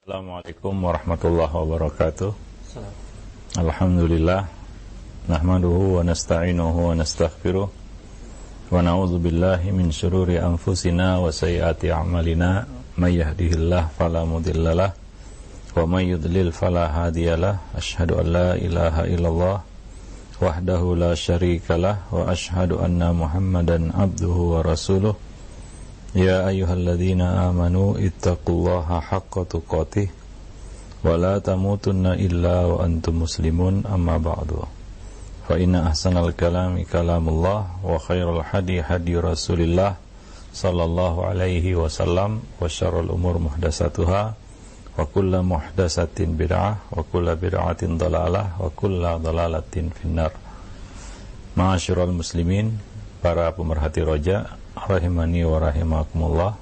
Assalamualaikum warahmatullahi wabarakatuh. Alhamdulillah, nahmaduhu wa nasta'inuhu wa nastaghfiruh, wa na'udzu billahi min syururi anfusina wa sayyiati a'malina, may yahdihillahu fala mudhillalah wa may yudlil fala hadiyalah. Asyhadu an la ilaha illallah wahdahu la syarikalah wa asyhadu anna Muhammadan abduhu wa rasuluh. Ya ayyuhalladzina amanu ittaqullaha haqqa tuqatih wa la tamutunna illa wa antum muslimun, amma ba'du. Fa inna ahsanal kalami kalamullah wa khairal hadi hadi Rasulillah sallallahu alaihi wasallam wa syarrul umur muhdatsatuha wa kullu muhdatsatin bid'ah wa kullu bid'atin dhalalah wa kullu dhalalatin finnar. Ma'asyiral muslimin, para pemerhati roja rahimani wa rahimakumullah.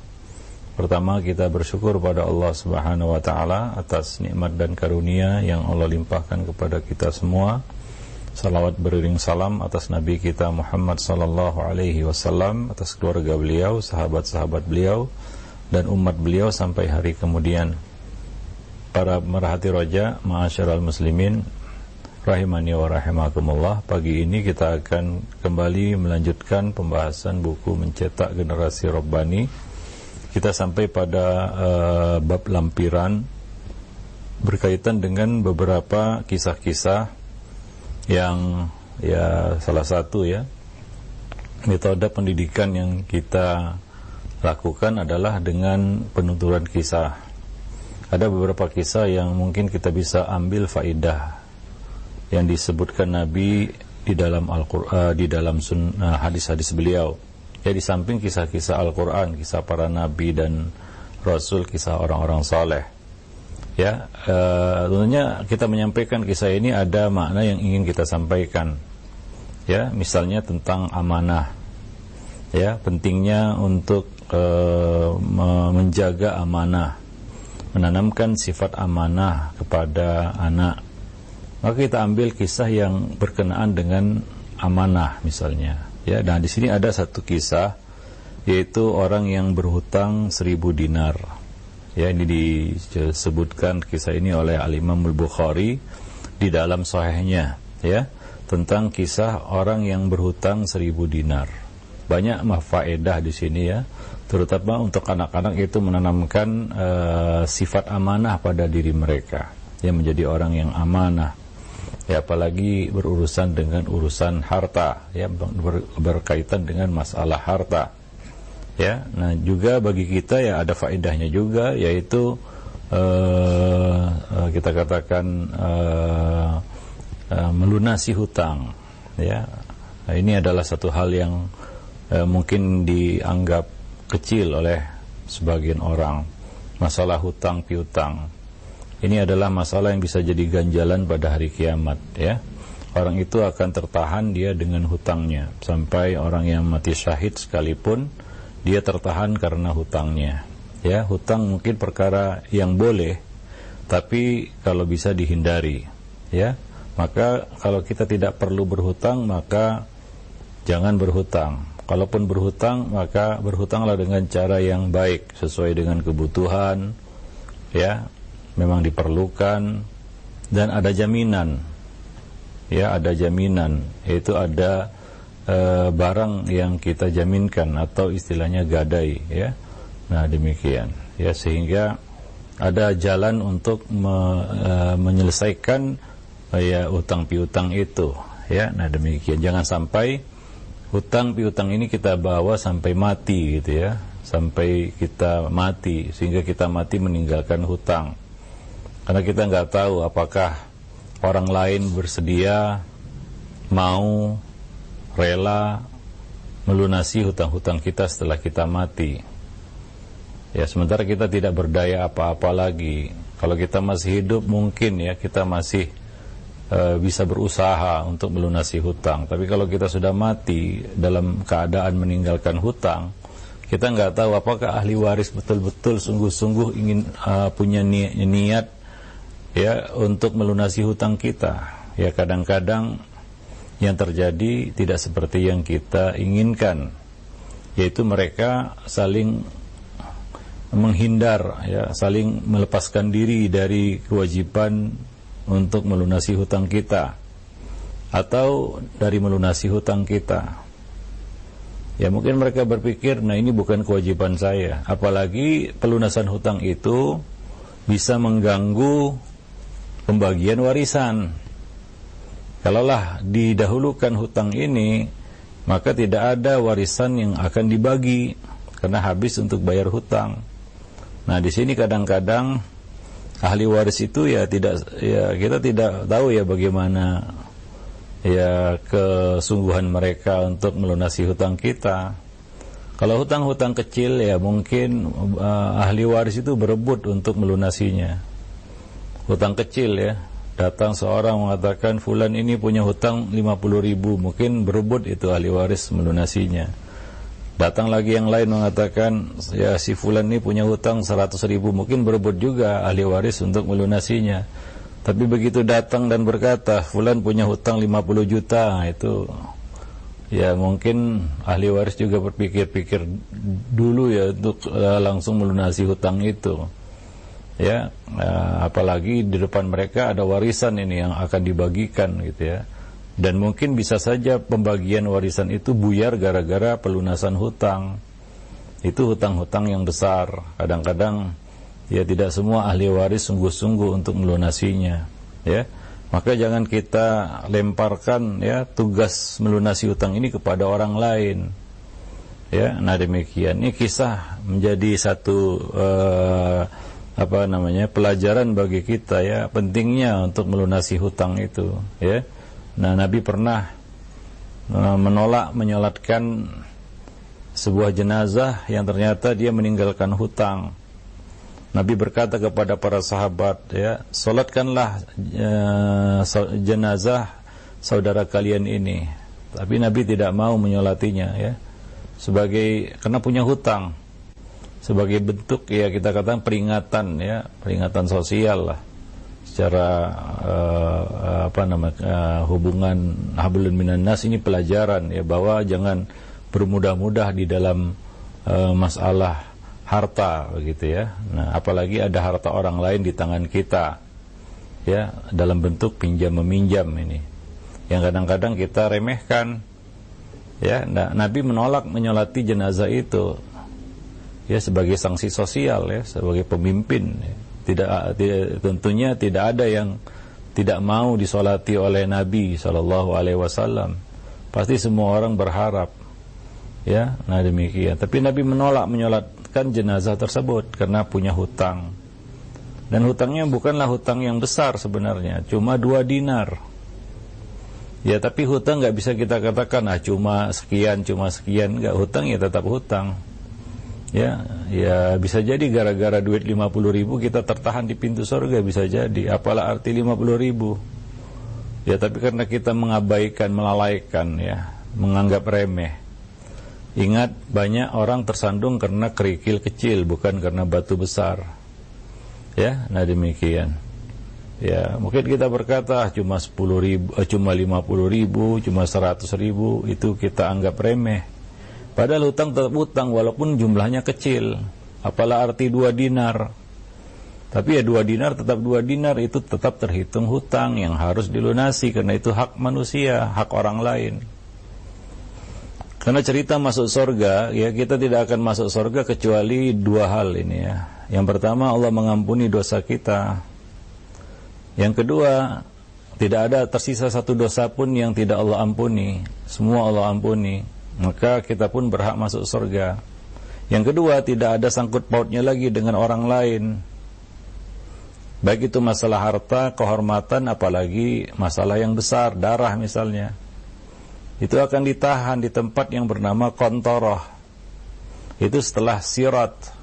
Pertama, kita bersyukur pada Allah Subhanahu wa taala atas nikmat dan karunia yang Allah limpahkan kepada kita semua. Salawat beriring salam atas Nabi kita Muhammad sallallahu alaihi wasallam, atas keluarga beliau, sahabat-sahabat beliau, dan umat beliau sampai hari kemudian. Para pemerhati roja, ma'asyiral muslimin rahimani wa rahimakumullah, pagi ini kita akan kembali melanjutkan pembahasan buku Mencetak Generasi Rabbani. Kita sampai pada bab lampiran berkaitan dengan beberapa kisah-kisah yang salah satu metode pendidikan yang kita lakukan adalah dengan penuturan kisah. Ada beberapa kisah yang mungkin kita bisa ambil faidah yang disebutkan Nabi di dalam Al-Qur'an, di dalam hadis-hadis beliau. Ya, di samping kisah-kisah Al-Qur'an, kisah para nabi dan rasul, kisah orang-orang saleh. Ya, tentunya kita menyampaikan kisah ini ada makna yang ingin kita sampaikan. Ya, misalnya tentang amanah. Ya, pentingnya untuk menjaga amanah, menanamkan sifat amanah kepada anak. Maka kita ambil kisah yang berkenaan dengan amanah misalnya. Ya, dan di sini ada satu kisah, yaitu orang yang berhutang 1000 dinar. Ya, ini disebutkan kisah ini oleh Al-Imam Al-Bukhari di dalam sahihnya, ya, tentang kisah orang yang berhutang 1000 dinar. Banyak faedah di sini, ya, terutama untuk anak-anak itu menanamkan sifat amanah pada diri mereka, ya, menjadi orang yang amanah. Ya, apalagi berurusan dengan urusan harta, ya, berkaitan dengan masalah harta. Ya, nah juga bagi kita ya ada faedahnya juga, yaitu kita katakan melunasi hutang. Ya, nah, ini adalah satu hal yang mungkin dianggap kecil oleh sebagian orang. Masalah hutang piutang. Ini adalah masalah yang bisa jadi ganjalan pada hari kiamat, ya. Orang itu akan tertahan dia dengan hutangnya, sampai orang yang mati syahid sekalipun dia tertahan karena hutangnya. Ya, hutang mungkin perkara yang boleh, tapi kalau bisa dihindari, ya. Maka kalau kita tidak perlu berhutang, maka jangan berhutang. Kalaupun berhutang, maka berhutanglah dengan cara yang baik, sesuai dengan kebutuhan, ya. Memang diperlukan, dan ada jaminan, ya, ada jaminan, yaitu ada barang yang kita jaminkan atau istilahnya gadai, ya. Nah, demikian, ya, sehingga ada jalan untuk menyelesaikan ya utang piutang itu, ya. Nah, demikian, jangan sampai hutang piutang ini kita bawa sampai mati, gitu, ya, sampai kita mati, sehingga kita mati meninggalkan hutang. Karena kita nggak tahu apakah orang lain bersedia, mau, rela melunasi hutang-hutang kita setelah kita mati. Ya, sementara kita tidak berdaya apa-apa lagi. Kalau kita masih hidup mungkin, ya, kita masih bisa berusaha untuk melunasi hutang. Tapi kalau kita sudah mati dalam keadaan meninggalkan hutang, kita nggak tahu apakah ahli waris betul-betul sungguh-sungguh ingin punya niat, ya, untuk melunasi hutang kita. Ya, kadang-kadang yang terjadi tidak seperti yang kita inginkan, yaitu mereka saling menghindar, ya, saling melepaskan diri dari kewajiban untuk melunasi hutang kita atau dari melunasi hutang kita. Ya mungkin mereka berpikir, nah ini bukan kewajiban saya, apalagi pelunasan hutang itu bisa mengganggu pembagian warisan. Kalaulah didahulukan hutang ini, maka tidak ada warisan yang akan dibagi karena habis untuk bayar hutang. Nah, di sini kadang-kadang ahli waris itu ya kita tidak tahu ya bagaimana ya kesungguhan mereka untuk melunasi hutang kita. Kalau hutang-hutang kecil ya mungkin ahli waris itu berebut untuk melunasinya. Hutang kecil ya, datang seorang mengatakan fulan ini punya hutang 50.000, mungkin berebut itu ahli waris melunasinya. Datang lagi yang lain mengatakan ya si fulan ini punya hutang 100.000, mungkin berebut juga ahli waris untuk melunasinya. Tapi begitu datang dan berkata fulan punya hutang 50 juta, itu ya mungkin ahli waris juga berpikir-pikir dulu ya untuk langsung melunasi hutang itu. Ya, apalagi di depan mereka ada warisan ini yang akan dibagikan gitu ya. Dan mungkin bisa saja pembagian warisan itu buyar gara-gara pelunasan hutang. Itu hutang-hutang yang besar. Kadang-kadang ya tidak semua ahli waris sungguh-sungguh untuk melunasinya, ya. Maka jangan kita lemparkan ya tugas melunasi hutang ini kepada orang lain. Ya, nah demikian. Ini kisah menjadi satu pelajaran bagi kita ya, pentingnya untuk melunasi hutang itu, ya. Nah, Nabi pernah menolak menyolatkan sebuah jenazah yang ternyata dia meninggalkan hutang. Nabi berkata kepada para sahabat, ya, solatkanlah jenazah saudara kalian ini. Tapi Nabi tidak mau menyolatinya, ya, karena punya hutang. Sebagai bentuk ya kita katakan peringatan, ya, peringatan sosial lah. Secara hubungan hablun minan nas ini pelajaran ya, bahwa jangan bermudah-mudah di dalam masalah harta begitu ya. Nah, apalagi ada harta orang lain di tangan kita ya, dalam bentuk pinjam meminjam ini yang kadang-kadang kita remehkan ya. Nah, Nabi menolak menyolati jenazah itu ya sebagai sanksi sosial ya, sebagai pemimpin ya. Tentunya tidak ada yang tidak mau disolati oleh Nabi SAW. Pasti semua orang berharap, ya. Nah demikian. Tapi Nabi menolak menyolatkan jenazah tersebut karena punya hutang. Dan hutangnya bukanlah hutang yang besar sebenarnya, cuma 2 dinar. Ya, tapi hutang nggak bisa kita katakan cuma sekian, nggak. Hutang ya tetap hutang. Ya bisa jadi gara-gara duit 50.000 kita tertahan di pintu surga, bisa jadi. Apalah arti 50.000? Ya, tapi karena kita mengabaikan, melalaikan ya, menganggap remeh. Ingat, banyak orang tersandung karena kerikil kecil, bukan karena batu besar. Ya, nah demikian. Ya, mungkin kita berkata cuma 10.000, cuma 50.000, cuma 100.000, itu kita anggap remeh. Padahal hutang tetap hutang walaupun jumlahnya kecil. Apalah arti 2 dinar? Tapi ya 2 dinar tetap 2 dinar, itu tetap terhitung hutang yang harus dilunasi karena itu hak manusia, hak orang lain. Karena cerita masuk surga, ya kita tidak akan masuk surga kecuali 2 hal ini ya. Yang pertama, Allah mengampuni dosa kita. Yang kedua, tidak ada tersisa 1 dosa pun yang tidak Allah ampuni. Semua Allah ampuni. Maka kita pun berhak masuk surga. Yang kedua, tidak ada sangkut pautnya lagi dengan orang lain. Baik itu masalah harta, kehormatan, apalagi masalah yang besar, darah misalnya. Itu akan ditahan di tempat yang bernama Qantoroh. Itu setelah Sirat.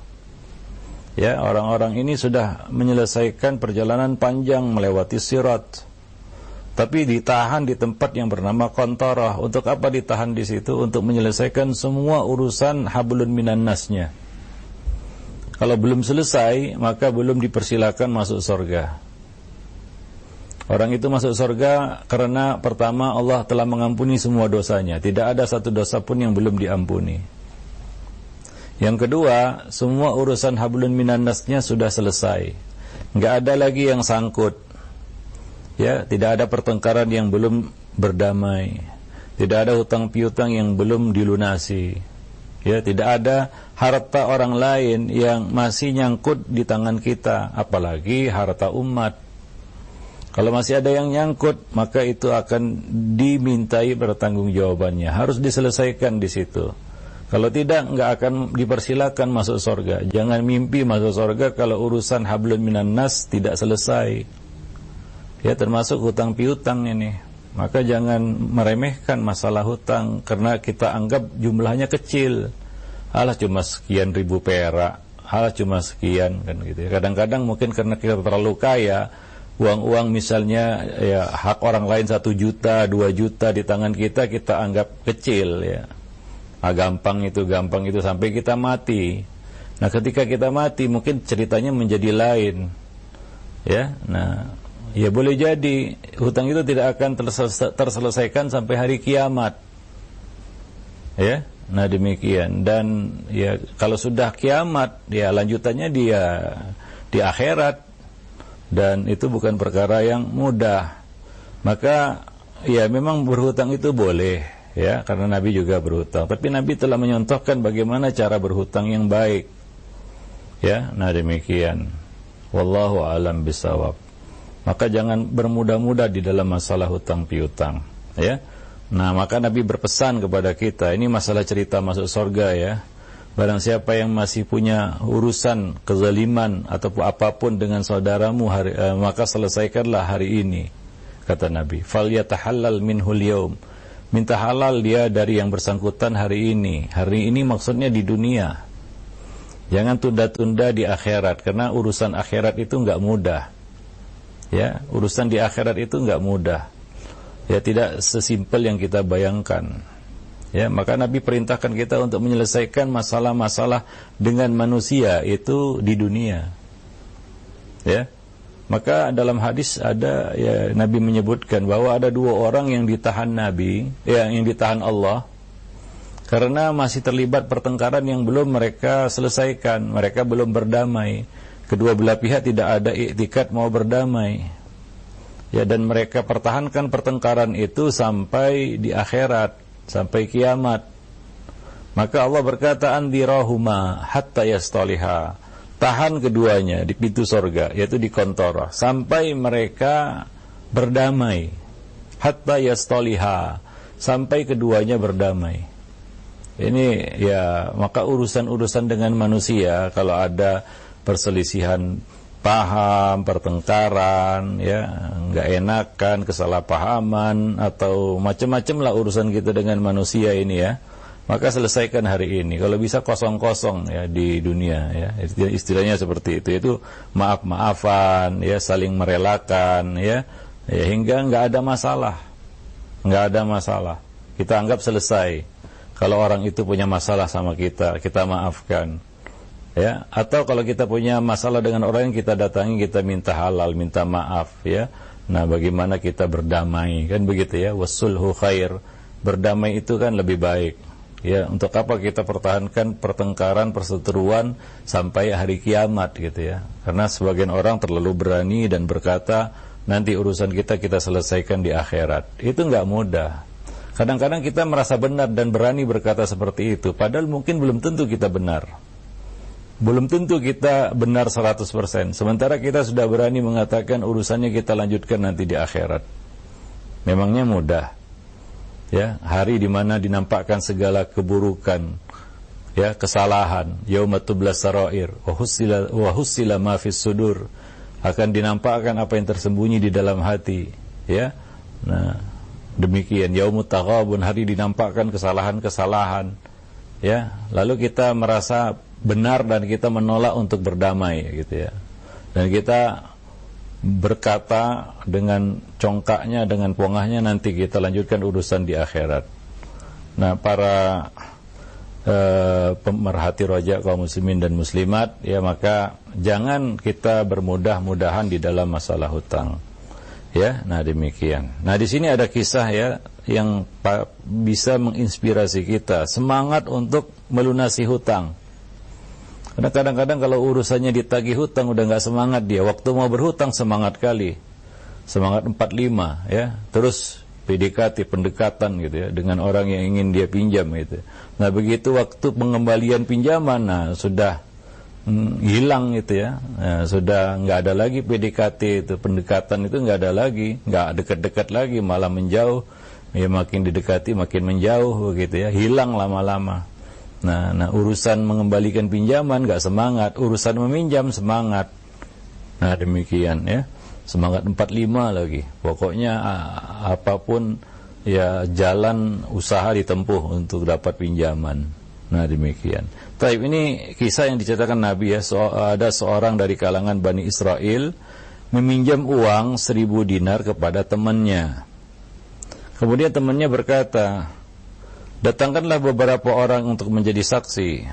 Ya, orang-orang ini sudah menyelesaikan perjalanan panjang melewati Sirat. Tapi ditahan di tempat yang bernama Qantoroh. Untuk apa ditahan di situ? Untuk menyelesaikan semua urusan hablun minan nasnya. Kalau belum selesai, maka belum dipersilakan masuk surga. Orang itu masuk surga karena pertama Allah telah mengampuni semua dosanya. Tidak ada 1 dosa pun yang belum diampuni. Yang kedua, semua urusan hablun minan nasnya sudah selesai. Nggak ada lagi yang sangkut. Ya, tidak ada pertengkaran yang belum berdamai. Tidak ada hutang piutang yang belum dilunasi. Ya, tidak ada harta orang lain yang masih nyangkut di tangan kita, apalagi harta umat. Kalau masih ada yang nyangkut, maka itu akan dimintai pertanggungjawabannya. Harus diselesaikan di situ. Kalau tidak, nggak akan dipersilakan masuk surga. Jangan mimpi masuk surga kalau urusan hablun minan nas tidak selesai. Ya, termasuk hutang piutang ini. Maka jangan meremehkan masalah hutang karena kita anggap jumlahnya kecil. Alah cuma sekian ribu perak, alah cuma sekian kan gitu. Kadang-kadang mungkin karena kita terlalu kaya, uang-uang misalnya ya hak orang lain 1 juta, 2 juta di tangan kita, kita anggap kecil ya. Gampang itu sampai kita mati. Nah, ketika kita mati mungkin ceritanya menjadi lain. Ya. Nah, ya boleh jadi hutang itu tidak akan terselesaikan sampai hari kiamat. Ya. Nah, demikian. Dan ya kalau sudah kiamat, ya lanjutannya dia di akhirat. Dan itu bukan perkara yang mudah. Maka ya memang berhutang itu boleh, ya, karena Nabi juga berhutang. Tapi Nabi telah menyontohkan bagaimana cara berhutang yang baik. Ya, nah demikian. Wallahu a'lam bishawab. Maka jangan bermudah-mudah di dalam masalah hutang piutang, ya. Nah, maka Nabi berpesan kepada kita, ini masalah cerita masuk surga ya. Barang siapa yang masih punya urusan kezaliman ataupun apapun dengan saudaramu, maka selesaikanlah hari ini, kata Nabi. Falyatahallal minhul yaum. Minta halal dia dari yang bersangkutan hari ini. Hari ini maksudnya di dunia. Jangan tunda-tunda di akhirat, karena urusan akhirat itu enggak mudah. Ya, urusan di akhirat itu enggak mudah. Ya, tidak sesimpel yang kita bayangkan. Ya, maka Nabi perintahkan kita untuk menyelesaikan masalah-masalah dengan manusia itu di dunia. Ya. Maka dalam hadis ada ya Nabi menyebutkan bahwa ada 2 orang yang ditahan Nabi, yang ditahan Allah karena masih terlibat pertengkaran yang belum mereka selesaikan, mereka belum berdamai. Kedua belah pihak tidak ada iktikad mau berdamai. Ya, dan mereka pertahankan pertengkaran itu sampai di akhirat, sampai kiamat. Maka Allah berkata, andirahuma hatta yastaliha. Tahan keduanya di pintu surga, yaitu di kontor, sampai mereka berdamai. Hatta yastaliha, sampai keduanya berdamai. Ini ya, maka urusan-urusan dengan manusia, kalau ada perselisihan paham, pertengkaran, ya, nggak enakan, kesalahpahaman atau macam-macam lah urusan kita dengan manusia ini ya, maka selesaikan hari ini. Kalau bisa kosong-kosong ya di dunia ya, istilahnya seperti itu maaf-maafan ya, saling merelakan ya, hingga nggak ada masalah, kita anggap selesai. Kalau orang itu punya masalah sama kita, kita maafkan. Ya, atau kalau kita punya masalah dengan orang yang kita datangi, kita minta halal, minta maaf ya. Nah, bagaimana kita berdamai, kan begitu ya, wasulhu khair. Berdamai itu kan lebih baik. Ya, untuk apa kita pertahankan pertengkaran, perseteruan sampai hari kiamat gitu ya. Karena sebagian orang terlalu berani dan berkata, nanti urusan kita selesaikan di akhirat. Itu enggak mudah. Kadang-kadang kita merasa benar dan berani berkata seperti itu, padahal mungkin belum tentu kita benar. Belum tentu kita benar 100%. Sementara kita sudah berani mengatakan urusannya kita lanjutkan nanti di akhirat. Memangnya mudah. Ya, hari di mana dinampakkan segala keburukan, ya, kesalahan, yaumatublas sarair, wa hussila ma fis sudur. Akan dinampakkan apa yang tersembunyi di dalam hati, ya. Nah, demikian yaumut taghabun, hari dinampakkan kesalahan-kesalahan. Ya, lalu kita merasa benar dan kita menolak untuk berdamai gitu ya. Dan kita berkata dengan congkaknya, dengan pongahnya, nanti kita lanjutkan urusan di akhirat. Nah, para pemerhati rojak kaum muslimin dan muslimat ya, maka jangan kita bermudah-mudahan di dalam masalah hutang. Ya, nah demikian. Nah, di sini ada kisah ya yang bisa menginspirasi kita semangat untuk melunasi hutang. Karena kadang-kadang kalau urusannya ditagih hutang udah nggak semangat dia. Waktu mau berhutang semangat kali, semangat 45 ya. Terus PDKT, pendekatan gitu ya, dengan orang yang ingin dia pinjam gitu. Nah begitu waktu pengembalian pinjaman, nah sudah hilang gitu ya. Nah, sudah nggak ada lagi PDKT itu, pendekatan itu nggak ada lagi, nggak dekat-dekat lagi, malah menjauh. Ya makin didekati makin menjauh begitu ya, hilang lama-lama. Nah, urusan mengembalikan pinjaman nggak semangat, urusan meminjam semangat. Nah demikian ya, semangat 45 lagi. Pokoknya apapun ya jalan usaha ditempuh untuk dapat pinjaman. Nah demikian. Taib, ini kisah yang diceritakan Nabi ya. Ada seorang dari kalangan Bani Israel meminjam uang 1000 dinar kepada temannya. Kemudian temannya berkata, datangkanlah beberapa orang untuk menjadi saksi.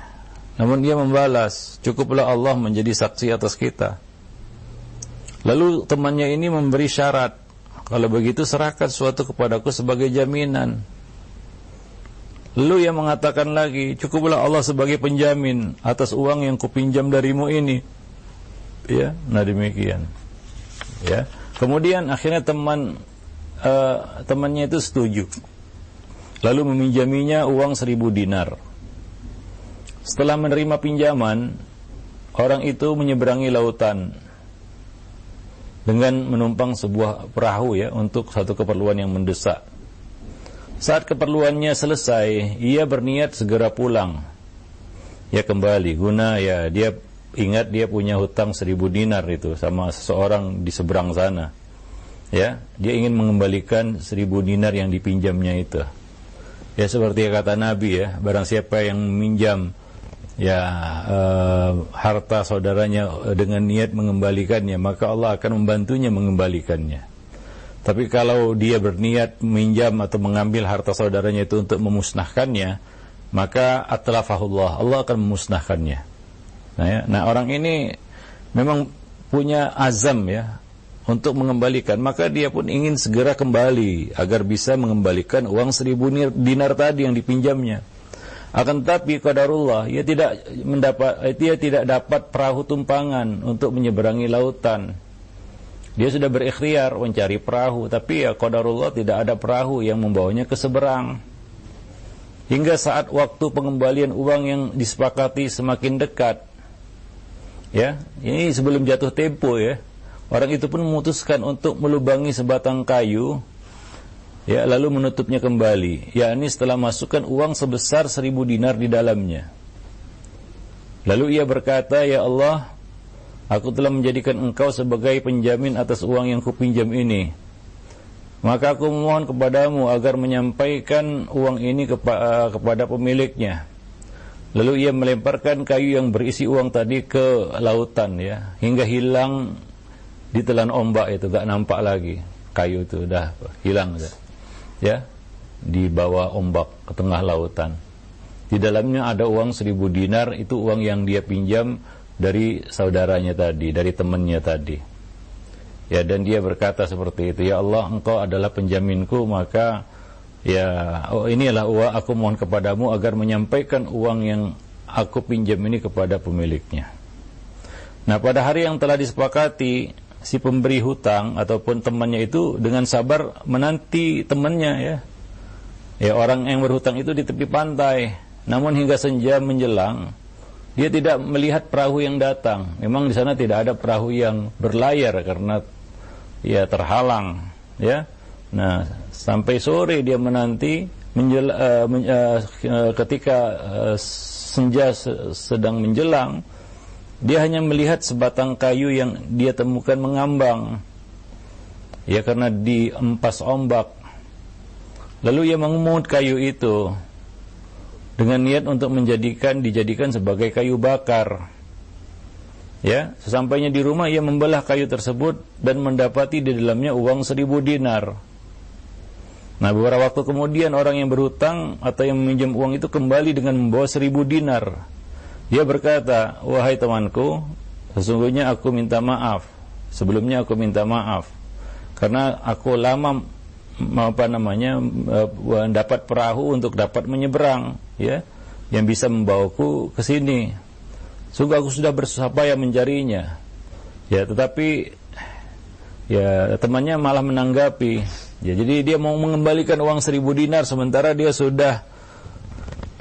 Namun dia membalas, cukuplah Allah menjadi saksi atas kita. Lalu temannya ini memberi syarat, kalau begitu serahkan sesuatu kepadaku sebagai jaminan. Lalu ia mengatakan lagi, cukuplah Allah sebagai penjamin atas uang yang kupinjam darimu ini. Ya, nah demikian. Ya. Kemudian akhirnya temannya itu setuju. Lalu meminjaminya uang 1000 dinar. Setelah menerima pinjaman, orang itu menyeberangi lautan dengan menumpang sebuah perahu ya, untuk satu keperluan yang mendesak. Saat keperluannya selesai, ia berniat segera pulang. Ya kembali, guna ya dia ingat dia punya hutang 1000 dinar itu sama seseorang di seberang sana. Ya, dia ingin mengembalikan 1000 dinar yang dipinjamnya itu. Ya seperti kata Nabi ya, barang siapa yang meminjam ya harta saudaranya dengan niat mengembalikannya, maka Allah akan membantunya mengembalikannya. Tapi kalau dia berniat meminjam atau mengambil harta saudaranya itu untuk memusnahkannya, maka atlafahullah, Allah akan memusnahkannya. Nah orang ini memang punya azam ya untuk mengembalikan, maka dia pun ingin segera kembali agar bisa mengembalikan uang 1000 dinar tadi yang dipinjamnya. Akan tetapi qadarullah, ia tidak dapat perahu tumpangan untuk menyeberangi lautan. Dia sudah berikhtiar mencari perahu, tapi ya qadarullah tidak ada perahu yang membawanya ke seberang. Hingga saat waktu pengembalian uang yang disepakati semakin dekat, ya ini sebelum jatuh tempo ya, orang itu pun memutuskan untuk melubangi sebatang kayu, ya lalu menutupnya kembali, yakni setelah masukkan uang sebesar 1000 dinar di dalamnya. Lalu ia berkata, ya Allah, aku telah menjadikan engkau sebagai penjamin atas uang yang kupinjam ini. Maka aku memohon kepadamu agar menyampaikan uang ini kepada pemiliknya. Lalu ia melemparkan kayu yang berisi uang tadi ke lautan ya, hingga hilang ditelan ombak itu, gak nampak lagi. Kayu itu udah hilang ya, di bawah ombak ke tengah lautan. Di dalamnya ada uang 1000 dinar, itu uang yang dia pinjam dari saudaranya tadi, dari temannya tadi. Ya, dan dia berkata seperti itu, ya Allah, engkau adalah penjaminku, maka ya inilah uang, aku mohon kepadamu agar menyampaikan uang yang aku pinjam ini kepada pemiliknya. Nah, pada hari yang telah disepakati, si pemberi hutang ataupun temannya itu dengan sabar menanti temannya ya. Ya, orang yang berhutang itu di tepi pantai. Namun hingga senja menjelang, dia tidak melihat perahu yang datang. Memang di sana tidak ada perahu yang berlayar karena ya terhalang ya. Nah, sampai sore dia menanti ketika senja sedang menjelang, dia hanya melihat sebatang kayu yang dia temukan mengambang. Ya karena diempas ombak. Lalu ia mengemut kayu itu dengan niat untuk dijadikan sebagai kayu bakar. Ya, sesampainya di rumah ia membelah kayu tersebut dan mendapati di dalamnya uang 1000 dinar. Nah, beberapa waktu kemudian orang yang berhutang atau yang meminjam uang itu kembali dengan membawa 1000 dinar. Dia berkata, wahai temanku, sesungguhnya aku minta maaf. Sebelumnya aku minta maaf karena aku lama dapat perahu untuk dapat menyeberang, ya, yang bisa membawaku ke sini. Sungguh aku sudah berusaha payah mencarinya. Ya, tetapi ya temannya malah menanggapi. Ya, jadi dia mau mengembalikan uang 1.000 dinar sementara dia sudah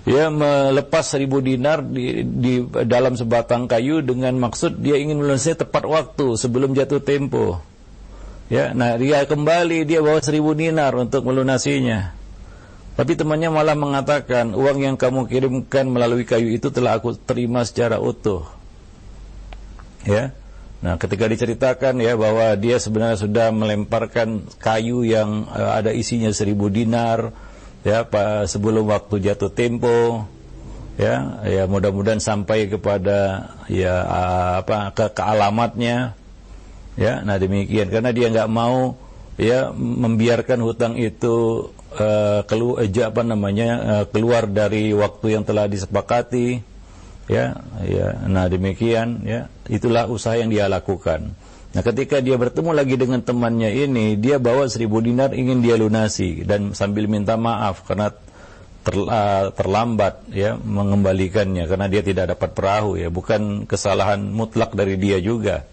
melepas 1.000 dinar di dalam sebatang kayu dengan maksud dia ingin melunasinya tepat waktu sebelum jatuh tempo. Ya, nah dia kembali dia bawa 1.000 dinar untuk melunasinya. Tapi temannya malah mengatakan, uang yang kamu kirimkan melalui kayu itu telah aku terima secara utuh. Ya. Nah, ketika diceritakan ya bahwa dia sebenarnya sudah melemparkan kayu yang ada isinya 1.000 dinar ya sebelum waktu jatuh tempo. Ya, mudah-mudahan sampai kepada ke alamatnya. Ya, nah demikian karena dia enggak mau ya membiarkan hutang itu keluar dari waktu yang telah disepakati. Nah demikian ya, itulah usaha yang dia lakukan. Nah ketika dia bertemu lagi dengan temannya ini, dia bawa 1.000 dinar ingin dia lunasi dan sambil minta maaf karena terlambat ya mengembalikannya karena dia tidak dapat perahu ya, bukan kesalahan mutlak dari dia juga.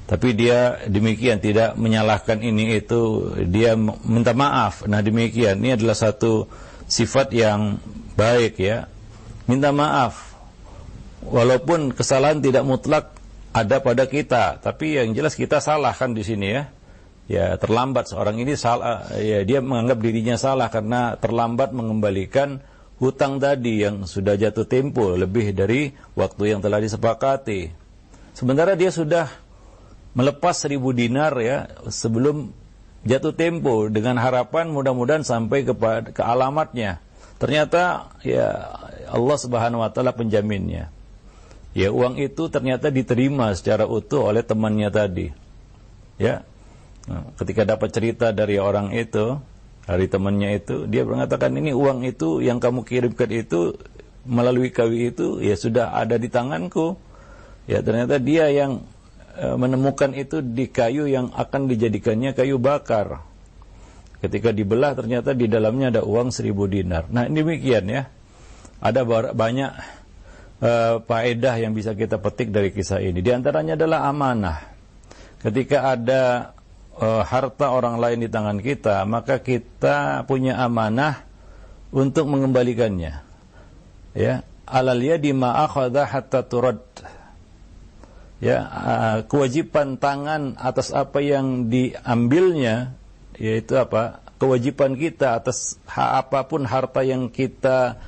Tapi dia demikian tidak menyalahkan ini itu, dia minta maaf. Nah demikian, ini adalah satu sifat yang baik ya, minta maaf walaupun kesalahan tidak mutlak ada pada kita, tapi yang jelas kita salah kan di sini ya. Ya terlambat seorang ini salah ya, dia menganggap dirinya salah karena terlambat mengembalikan hutang tadi yang sudah jatuh tempo lebih dari waktu yang telah disepakati. Sementara dia sudah melepas 1.000 dinar ya sebelum jatuh tempo dengan harapan mudah-mudahan sampai ke alamatnya. Ternyata ya Allah Subhanahu wa taala penjaminnya. Ya uang itu ternyata diterima secara utuh oleh temannya tadi. Ya. Nah, ketika dapat cerita dari orang itu, dari temannya itu, dia mengatakan ini uang itu yang kamu kirimkan itu melalui kayu itu ya sudah ada di tanganku. Ya ternyata dia yang menemukan itu di kayu yang akan dijadikannya kayu bakar. Ketika dibelah ternyata di dalamnya ada uang 1.000 dinar. Nah demikian ya. Ada banyak faedah yang bisa kita petik dari kisah ini. Di antaranya adalah amanah. Ketika ada harta orang lain di tangan kita, maka kita punya amanah untuk mengembalikannya. Ya, alal yadi ma akhadha hatta turad. Ya, kewajiban tangan atas apa yang diambilnya, yaitu apa? Kewajiban kita atas apapun harta yang kita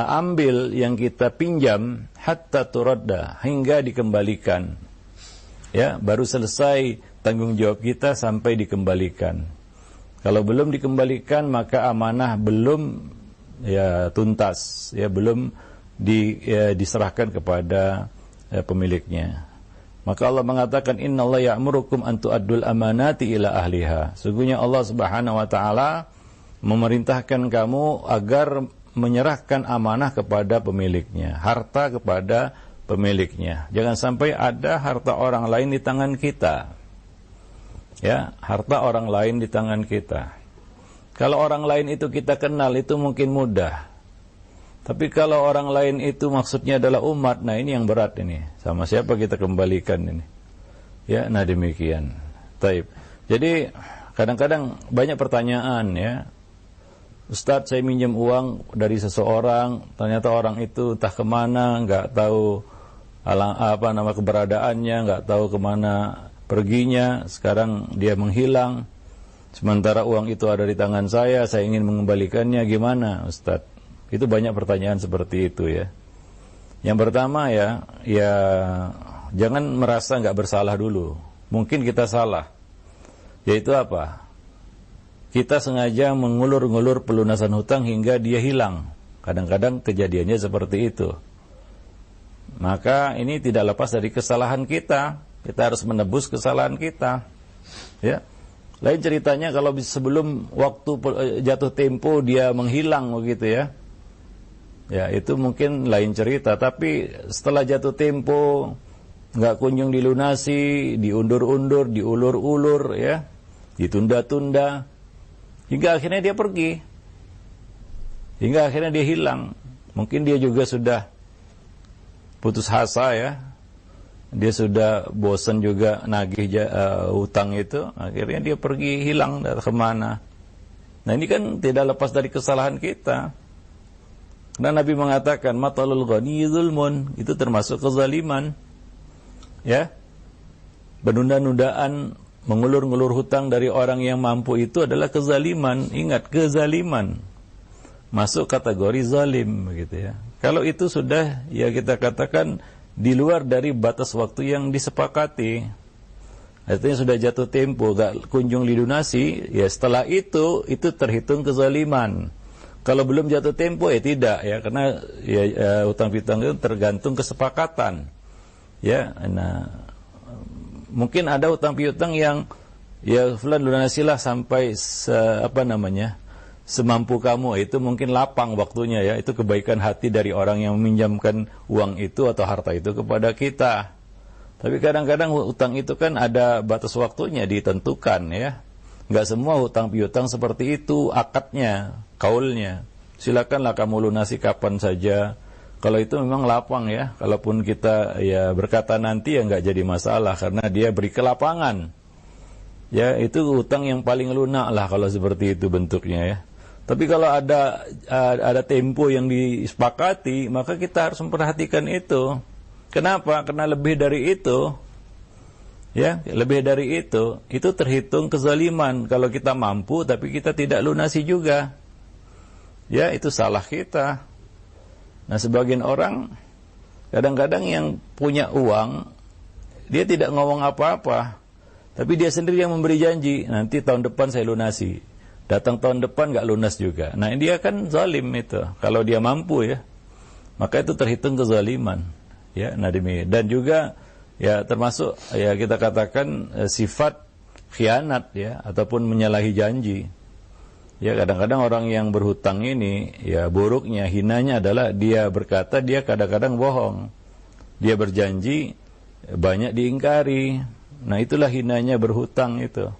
ambil, yang kita pinjam, hatta turadda, hingga dikembalikan. Ya, baru selesai tanggung jawab kita sampai dikembalikan. Kalau belum dikembalikan maka amanah belum ya tuntas, ya belum diserahkan kepada pemiliknya. Maka Allah mengatakan innallaha ya'murukum an tu'addul amanati ila ahliha. Sesungguhnya Allah Subhanahu wa taala memerintahkan kamu agar menyerahkan amanah kepada pemiliknya, harta kepada pemiliknya. Jangan sampai ada harta orang lain di tangan kita. Ya, harta orang lain di tangan kita. Kalau orang lain itu kita kenal itu mungkin mudah. Tapi kalau orang lain itu maksudnya adalah umat, nah ini yang berat ini. Sama siapa kita kembalikan ini? Ya, nah demikian. Taib. Jadi kadang-kadang banyak pertanyaan ya. Ustadz, saya minjem uang dari seseorang, ternyata orang itu entah kemana, nggak tahu keberadaannya, nggak tahu kemana perginya. Sekarang dia menghilang. Sementara uang itu ada di tangan saya ingin mengembalikannya, gimana Ustadz? Itu banyak pertanyaan seperti itu ya. Yang pertama ya jangan merasa nggak bersalah dulu. Mungkin kita salah. Yaitu apa? Kita sengaja mengulur-ngulur pelunasan hutang hingga dia hilang. Kadang-kadang kejadiannya seperti itu. Maka ini tidak lepas dari kesalahan kita. Kita harus menebus kesalahan kita. Ya. Lain ceritanya kalau sebelum waktu jatuh tempo dia menghilang begitu ya. Ya, itu mungkin lain cerita, tapi setelah jatuh tempo nggak kunjung dilunasi, diundur-undur, diulur-ulur ya, ditunda-tunda hingga akhirnya dia pergi. Hingga akhirnya dia hilang. Mungkin dia juga sudah putus asa ya, dia sudah bosan juga nagih hutang itu, akhirnya dia pergi hilang dari kemana. Nah ini kan tidak lepas dari kesalahan kita. Karena Nabi mengatakan matalul ghani zulmun, itu termasuk kezaliman. Ya, penunda-nundaan, mengulur-ngulur hutang dari orang yang mampu itu adalah kezaliman. Ingat, kezaliman masuk kategori zalim, begitu ya. Kalau itu sudah ya kita katakan di luar dari batas waktu yang disepakati, artinya sudah jatuh tempo, gak kunjung dilunasi, ya setelah itu terhitung kezaliman. Kalau belum jatuh tempo ya tidak ya, karena ya, hutang piutang itu tergantung kesepakatan. Ya, nah mungkin ada hutang piutang yang ya fulan lunasilah sampai semampu kamu, itu mungkin lapang waktunya ya, itu kebaikan hati dari orang yang meminjamkan uang itu atau harta itu kepada kita. Tapi kadang-kadang hutang itu kan ada batas waktunya ditentukan ya. Enggak semua hutang piutang seperti itu akadnya, kaulnya. Silakanlah kamu lunasi kapan saja. Kalau itu memang lapang ya. Kalaupun kita ya berkata nanti ya enggak jadi masalah karena dia beri kelapangan. Ya, itu hutang yang paling lunak lah kalau seperti itu bentuknya ya. Tapi kalau ada tempo yang disepakati, maka kita harus memperhatikan itu. Kenapa? Karena lebih dari itu, ya, lebih dari itu terhitung kezaliman. Kalau kita mampu, tapi kita tidak lunasi juga, ya, itu salah kita. Nah, sebagian orang kadang-kadang yang punya uang, dia tidak ngomong apa-apa, tapi dia sendiri yang memberi janji, nanti tahun depan saya lunasi. Datang tahun depan nggak lunas juga. Nah, dia kan zalim itu. Kalau dia mampu ya, maka itu terhitung kezaliman. Ya, nah demikian. Dan juga ya termasuk ya kita katakan sifat khianat ya, ataupun menyalahi janji. Ya, kadang-kadang orang yang berhutang ini ya buruknya, hinanya adalah dia berkata dia kadang-kadang bohong. Dia berjanji banyak diingkari. Nah, itulah hinanya berhutang itu.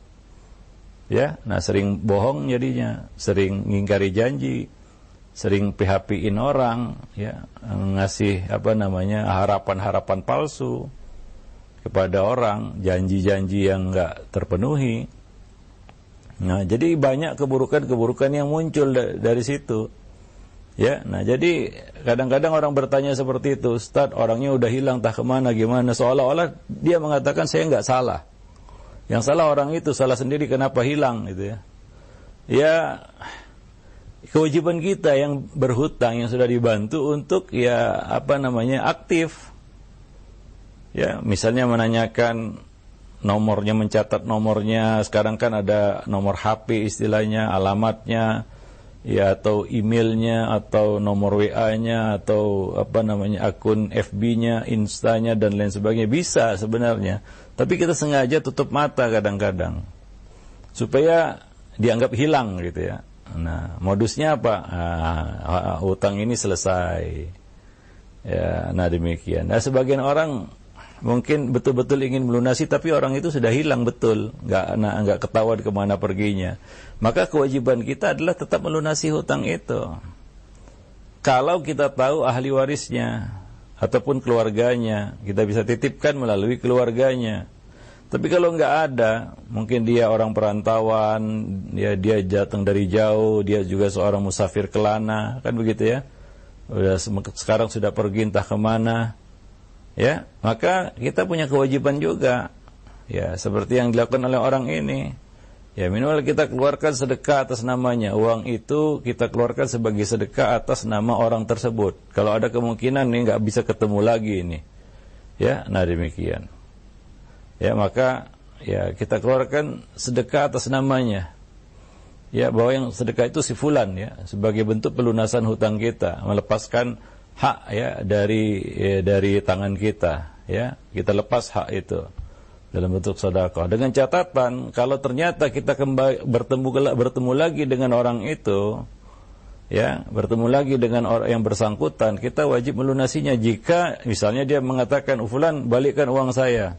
Ya, nah sering bohong jadinya, sering ngingkari janji, sering PHP-in orang, ya, ngasih harapan-harapan palsu kepada orang, janji-janji yang enggak terpenuhi. Nah, jadi banyak keburukan-keburukan yang muncul dari situ. Ya, nah jadi kadang-kadang orang bertanya seperti itu, Ustaz, orangnya udah hilang entah kemana, gimana, seolah-olah dia mengatakan saya enggak salah. Yang salah orang itu, salah sendiri kenapa hilang gitu ya. Ya, kewajiban kita yang berhutang, yang sudah dibantu untuk ya aktif. Ya, misalnya menanyakan nomornya, mencatat nomornya. Sekarang kan ada nomor HP istilahnya, alamatnya, ya, atau emailnya, atau nomor WA-nya, atau akun FB-nya, Insta-nya dan lain sebagainya. Bisa sebenarnya. Tapi kita sengaja tutup mata kadang-kadang supaya dianggap hilang gitu ya. Nah, modusnya apa? Hutang ini selesai. Ya, nah demikian. Nah, sebagian orang mungkin betul-betul ingin melunasi, tapi orang itu sudah hilang betul, nggak ketahuan kemana perginya. Maka kewajiban kita adalah tetap melunasi hutang itu. Kalau kita tahu ahli warisnya ataupun keluarganya, kita bisa titipkan melalui keluarganya. Tapi kalau nggak ada, mungkin dia orang perantauan, dia datang dari jauh, dia juga seorang musafir kelana, kan begitu ya. Sekarang sudah pergi entah kemana, ya, maka kita punya kewajiban juga, ya, seperti yang dilakukan oleh orang ini. Ya, minimal kita keluarkan sedekah atas namanya. Uang itu kita keluarkan sebagai sedekah atas nama orang tersebut. Kalau ada kemungkinan nih nggak bisa ketemu lagi ini, ya, nah demikian. Ya, maka ya kita keluarkan sedekah atas namanya. Ya, bahwa yang sedekah itu si fulan ya, sebagai bentuk pelunasan hutang kita, melepaskan hak ya dari tangan kita, ya. Kita lepas hak itu dalam bentuk sedekah. Dengan catatan kalau ternyata kita kembali bertemu lagi dengan orang itu, ya, bertemu lagi dengan orang yang bersangkutan, kita wajib melunasinya. Jika misalnya dia mengatakan, "Fulan, balikkan uang saya."